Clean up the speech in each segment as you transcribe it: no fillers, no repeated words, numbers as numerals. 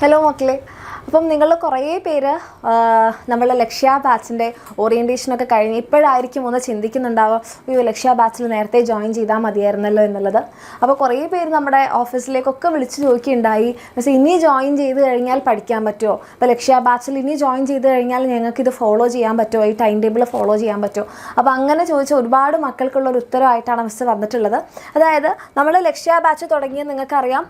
Hello മക്കളെ, അപ്പം നിങ്ങൾ കുറേ പേര് നമ്മളെ ലക്ഷ്യ ബാച്ചിൻ്റെ ഓറിയൻറ്റേഷനൊക്കെ കഴിഞ്ഞ് ഇപ്പോഴായിരിക്കും ഒന്ന് ചിന്തിക്കുന്നുണ്ടാവുക, അയ്യോ ലക്ഷ്യ ബാച്ചിൽ നേരത്തെ ജോയിൻ ചെയ്താൽ മതിയായിരുന്നല്ലോ എന്നുള്ളത്. അപ്പോൾ കുറേ പേര് നമ്മുടെ ഓഫീസിലേക്കൊക്കെ വിളിച്ച് ചോദിക്കുകയുണ്ടായി, പക്ഷേ ഇനി ജോയിൻ ചെയ്ത് കഴിഞ്ഞാൽ പഠിക്കാൻ പറ്റുമോ, അപ്പോൾ ലക്ഷ്യ ബാച്ചിൽ ഇനി ജോയിൻ ചെയ്ത് കഴിഞ്ഞാൽ ഞങ്ങൾക്കിത് ഫോളോ ചെയ്യാൻ പറ്റുമോ, ഈ ടൈം ടേബിൾ ഫോളോ ചെയ്യാൻ പറ്റുമോ. അപ്പോൾ അങ്ങനെ ചോദിച്ച ഒരുപാട് മക്കൾക്കുള്ളൊരു ഉത്തരവായിട്ടാണ് മിസ് വന്നിട്ടുള്ളത്. അതായത് നമ്മൾ ലക്ഷ്യ ബാച്ച് തുടങ്ങിയത് നിങ്ങൾക്കറിയാം,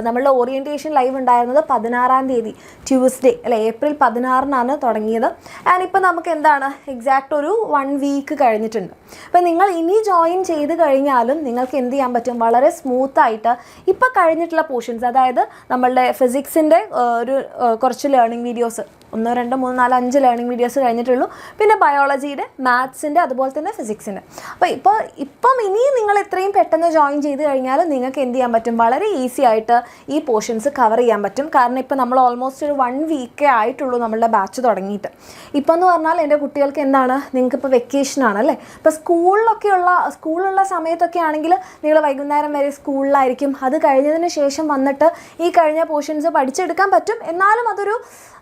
നമ്മളുടെ ഓറിയൻറ്റേഷൻ ലൈവ് ഉണ്ടായിരുന്നത് 16-ാം തീയതി ട്യൂസ്ഡേ അല്ലെ, ഏപ്രിൽ 16-നാണ് തുടങ്ങിയത്. ആൻഡ് ഇപ്പോൾ നമുക്ക് എന്താണ് എക്സാക്റ്റ് ഒരു 1 വീക്ക് കഴിഞ്ഞിട്ടുണ്ട്. അപ്പോൾ നിങ്ങൾ ഇനി ജോയിൻ ചെയ്ത് കഴിഞ്ഞാലും നിങ്ങൾക്ക് എന്ത് ചെയ്യാൻ പറ്റും, വളരെ സ്മൂത്തായിട്ട് ഇപ്പോൾ കഴിഞ്ഞിട്ടുള്ള പോർഷൻസ്, അതായത് നമ്മളുടെ ഫിസിക്സിൻ്റെ ഒരു കുറച്ച് ലേണിംഗ് വീഡിയോസ് 1, 2, 3, 4, 5 ലേണിംഗ് വീഡിയോസ് കഴിഞ്ഞിട്ടുള്ളൂ. പിന്നെ ബയോളജിയുടെ, മാത്സിൻ്റെ, അതുപോലെ തന്നെ ഫിസിക്സിൻ്റെ. അപ്പോൾ ഇപ്പം ഇനിയും നിങ്ങൾ എത്രയും പെട്ടെന്ന് ജോയിൻ ചെയ്ത് കഴിഞ്ഞാൽ നിങ്ങൾക്ക് എന്ത് ചെയ്യാൻ പറ്റും, വളരെ ഈസി ആയിട്ട് ഈ പോർഷൻസ് കവർ ചെയ്യാൻ പറ്റും. കാരണം ഇപ്പോൾ നമ്മൾ ഓൾമോസ്റ്റ് ഒരു 1 വീക്കേ ആയിട്ടുള്ളൂ നമ്മളുടെ ബാച്ച് തുടങ്ങിയിട്ട്. ഇപ്പം എന്ന് പറഞ്ഞാൽ എൻ്റെ കുട്ടികൾക്ക് എന്താണ്, നിങ്ങൾക്കിപ്പോൾ വെക്കേഷനാണ് അല്ലേ. ഇപ്പോൾ സ്കൂളുള്ള സമയത്തൊക്കെ ആണെങ്കിൽ നിങ്ങൾ വൈകുന്നേരം വരെ സ്കൂളിലായിരിക്കും. അത് കഴിഞ്ഞതിന് ശേഷം വന്നിട്ട് ഈ കഴിഞ്ഞ പോർഷൻസ് പഠിച്ചെടുക്കാൻ പറ്റും. എന്നാലും അതൊരു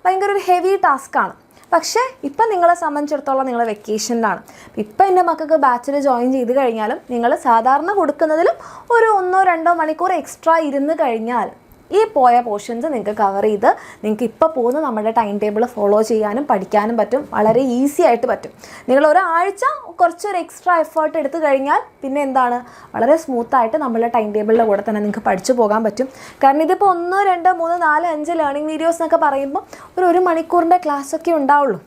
ഭയങ്കര ഒരു ഹെവി ടാസ്ക്കാണ്. പക്ഷേ ഇപ്പം നിങ്ങളെ സംബന്ധിച്ചിടത്തോളം നിങ്ങൾ വെക്കേഷനിലാണ്. ഇപ്പം എൻ്റെ മക്കൾക്ക് ബാച്ചിൽ ജോയിൻ ചെയ്ത് കഴിഞ്ഞാലും നിങ്ങൾ സാധാരണ കൊടുക്കുന്നതിലും ഒരു 1-2 മണിക്കൂർ എക്സ്ട്രാ ഇരുന്ന് കഴിഞ്ഞാൽ ഈ പോയ പോർഷൻസ് നിങ്ങൾക്ക് കവർ ചെയ്ത് നിങ്ങൾക്ക് ഇപ്പോൾ പോകുന്ന നമ്മുടെ ടൈം ടേബിൾ ഫോളോ ചെയ്യാനും പഠിക്കാനും പറ്റും. വളരെ ഈസി ആയിട്ട് പറ്റും. നിങ്ങൾ ഒരാഴ്ച കുറച്ചൊരു എക്സ്ട്രാ എഫേർട്ട് എടുത്തു കഴിഞ്ഞാൽ പിന്നെ എന്താണ്, വളരെ സ്മൂത്തായിട്ട് നമ്മളുടെ ടൈം ടേബിളിൻ്റെ കൂടെ തന്നെ നിങ്ങൾക്ക് പഠിച്ചു പോകാൻ പറ്റും. കാരണം ഇതിപ്പോൾ 1, 2, 3, 4, 5 ലേണിംഗ് വീഡിയോസ് എന്നൊക്കെ പറയുമ്പോൾ ഒരു 1 മണിക്കൂറിൻ്റെ ക്ലാസ്സൊക്കെ ഉണ്ടാവുള്ളൂ.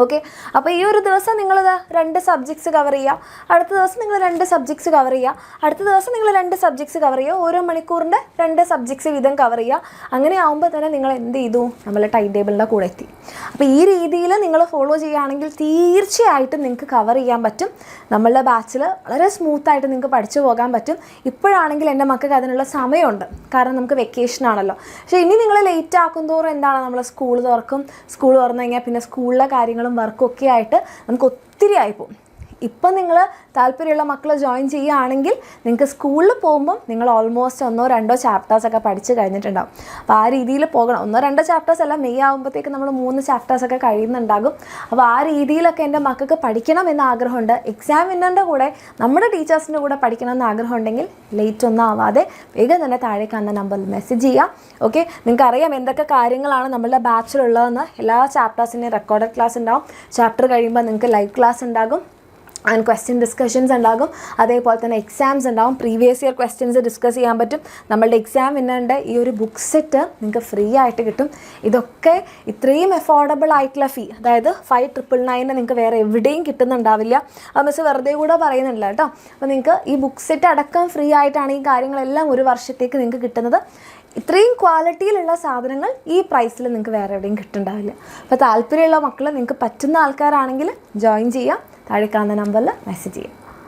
ഓക്കെ, അപ്പോൾ ഈ ഒരു ദിവസം നിങ്ങളിത് 2 സബ്ജക്ട്സ് കവർ ചെയ്യുക, അടുത്ത ദിവസം നിങ്ങൾ 2 സബ്ജക്ട്സ് കവർ ചെയ്യുക, അടുത്ത ദിവസം നിങ്ങൾ 2 സബ്ജക്ട്സ് കവർ ചെയ്യുക, ഓരോ മണിക്കൂറിൻ്റെ 2 സബ്ജക്ട്സ് വീതം കവർ ചെയ്യുക. അങ്ങനെ ആകുമ്പോൾ തന്നെ നിങ്ങൾ എന്ത് ചെയ്തു, നമ്മളെ ടൈം ടേബിളിൻ്റെ കൂടെ എത്തി. അപ്പോൾ ഈ രീതിയിൽ നിങ്ങൾ ഫോളോ ചെയ്യുകയാണെങ്കിൽ തീർച്ചയായിട്ടും നിങ്ങൾക്ക് കവർ ചെയ്യാൻ പറ്റും. നമ്മളുടെ ബാച്ചിൽ വളരെ സ്മൂത്തായിട്ട് നിങ്ങൾക്ക് പഠിച്ചു പോകാൻ പറ്റും. ഇപ്പോഴാണെങ്കിൽ എൻ്റെ മക്കൾക്ക് അതിനുള്ള സമയമുണ്ട്, കാരണം നമുക്ക് വെക്കേഷൻ ആണല്ലോ. പക്ഷേ ഇനി നിങ്ങൾ ലേറ്റ് ആക്കും തോറും എന്താണ്, നമ്മൾ സ്കൂൾ തുറന്നു കഴിഞ്ഞാൽ പിന്നെ സ്കൂളിലെ കാര്യങ്ങളും വർക്കൊക്കെ ആയിട്ട് നമുക്ക് ഒത്തിരി ആയിപ്പോവും. ഇപ്പം നിങ്ങൾ താല്പര്യമുള്ള മക്കൾ ജോയിൻ ചെയ്യുകയാണെങ്കിൽ നിങ്ങൾക്ക് സ്കൂളിൽ പോകുമ്പം നിങ്ങൾ ഓൾമോസ്റ്റ് 1-2 ചാപ്റ്റേഴ്സൊക്കെ പഠിച്ച് കഴിഞ്ഞിട്ടുണ്ടാകും. അപ്പോൾ ആ രീതിയിൽ പോകണം. 1-2 ചാപ്റ്റേഴ്സ് അല്ല, മെയ് ആകുമ്പോഴത്തേക്ക് നമ്മൾ 3 ചാപ്റ്റേഴ്സൊക്കെ കഴിയുന്നുണ്ടാകും. അപ്പോൾ ആ രീതിയിലൊക്കെ എൻ്റെ മക്കൾക്ക് പഠിക്കണം എന്ന ആഗ്രഹമുണ്ട്. എക്സാം വിന്നറിൻ്റെ കൂടെ നമ്മുടെ ടീച്ചേഴ്സിൻ്റെ കൂടെ പഠിക്കണം എന്ന ആഗ്രഹം ഉണ്ടെങ്കിൽ ലേറ്റ് ഒന്നും ആവാതെ വേഗം തന്നെ താഴെ കാണുന്ന നമ്പറിൽ മെസ്സേജ് ചെയ്യാം. ഓക്കെ, നിങ്ങൾക്കറിയാം എന്തൊക്കെ കാര്യങ്ങളാണ് നമ്മളുടെ ബാച്ചിലുള്ളതെന്ന്. എല്ലാ ചാപ്റ്റേഴ്സിൻ്റെയും റെക്കോർഡഡ് ക്ലാസ് ഉണ്ടാവും. ചാപ്റ്റർ കഴിയുമ്പോൾ നിങ്ങൾക്ക് ലൈവ് ക്ലാസ് ഉണ്ടാകും, ആൻഡ് ക്വസ്റ്റ്യൻ ഡിസ്കഷൻസ് ഉണ്ടാകും. അതേപോലെ തന്നെ എക്സാംസ് ഉണ്ടാകും. പ്രീവിയസ് ഇയർ ക്വസ്റ്റ്യൻസ് ഡിസ്കസ് ചെയ്യാൻ പറ്റും. നമ്മളുടെ എക്സാം വിന്നറിൻ്റെ ഈ ഒരു ബുക്ക് സെറ്റ് നിങ്ങൾക്ക് ഫ്രീ ആയിട്ട് കിട്ടും. ഇതൊക്കെ ഇത്രയും അഫോർഡബിൾ ആയിട്ടുള്ള ഫീ, അതായത് 5,999 നിങ്ങൾക്ക് വേറെ എവിടെയും കിട്ടുന്നുണ്ടാവില്ല. അത് മിസ് വെറുതെ കൂടെ പറയുന്നില്ല കേട്ടോ. അപ്പോൾ നിങ്ങൾക്ക് ഈ ബുക്ക് സെറ്റ് അടക്കം ഫ്രീ ആയിട്ടാണ് ഈ കാര്യങ്ങളെല്ലാം ഒരു വർഷത്തേക്ക് നിങ്ങൾക്ക് കിട്ടുന്നത്. ഇത്രയും ക്വാളിറ്റിയിലുള്ള സാധനങ്ങൾ ഈ പ്രൈസിൽ നിങ്ങൾക്ക് വേറെ എവിടെയും കിട്ടുന്നുണ്ടാവില്ല. അപ്പോൾ താല്പര്യമുള്ള മക്കൾ, നിങ്ങൾക്ക് പറ്റുന്ന ആൾക്കാരാണെങ്കിൽ ജോയിൻ ചെയ്യാം. താഴെ കാണുന്ന നമ്പറിൽ മെസ്സേജ് ചെയ്യാം.